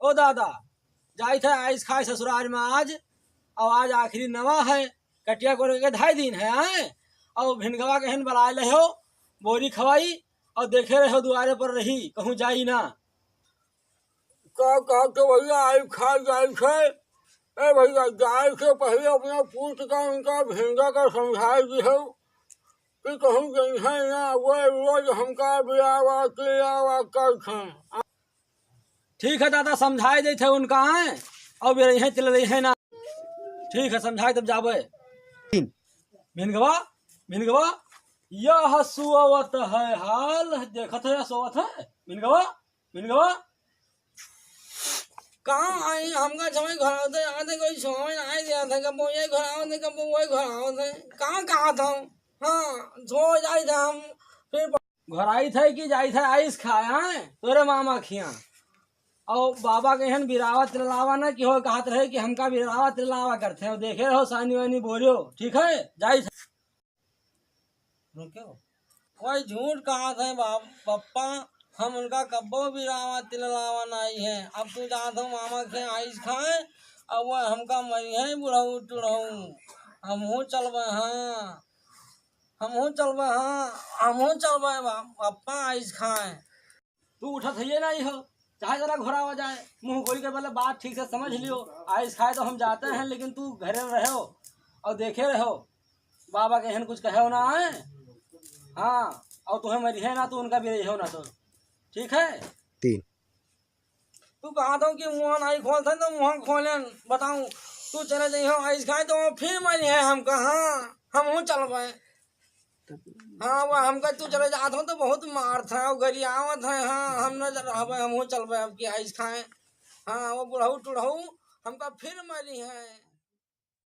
ओ दादा जाई थे आइस खाए ससुराल में आज, और आज आखिरी नवा है, कटिया को के 2.5 दिन है आए, और भिनगवा के हन बला ले हो, बोरी खवाई और देखे रहो दुआरे पर रही, कहूँ जाई ना। का तो भैया आई खा जाए थे। ए भैया जाए से पहले अपना पूछ का उनका भिंगा का समझाए दी हो कि कहूँ गई है ना वो रोज हमका बियावा क्लियावा कर थे। ठीक है दादा समझाए दे थे उनका है, और भी रही चल रही है ना। ठीक है समझाए तब जाबे। भिनगवा भिनगवा यह सुअवत है हाल, देखत है सोवत है। भिनगवा भिनगवा कहाँ आई हमका समय घर आते आते कोई समय नहीं दिया था, कब ये घर आते कब वो घर आते कहाँ था। हाँ सो जाए थे हम, फिर घर आई थे कि जाई थे आइस खाए हैं तोरे मामा खिया, और बाबा के हन बिरावा तिलावा ना कि हो कहत रहे कि हमका बिरावा तिलावा करते हैं, देखे रहो सानी वानी बोलियो। ठीक है जाई थे क्यों कोई झूठ कहा था पप्पा, हम उनका कब्बो बिरावा तिललावा नहीं है। अब तू जात हो मामा के आइस खाए, अब वो हमका मरी है बुढ़ऊ टुढ़ऊ, हमहू चलबे हाँ, हमहू चलबे हाँ, हमहू चलबे पप्पा आइस खाए। तू उठत है नहीं हो, चाहे जरा घोरावा जाए, मुंह खोल के पहले बात ठीक से समझ लियो। आइस खाए तो हम जाते हैं, लेकिन तू घरे रहो और देखे रहो, बाबा के हन कुछ कहे ना है। हाँ और तुम्हें मरी है ना, तो उनका भी रही हो ना, तो ठीक है। 3 तू कहा था कि मुँह नहीं खोलते तो मुँह खोले बताऊं, तू चले जाइ हो आइस खाए तो फिर मरी है हमका। हाँ हमहू चलबे हाँ, वो हमका तू चले जात हो तो बहुत मार था और गरियावत है। हाँ हम न रहबे, हमहू चलबे अब की आइस खाए। हाँ वो बुढ़ऊ टुढ़ऊ हमका फिर मरी है।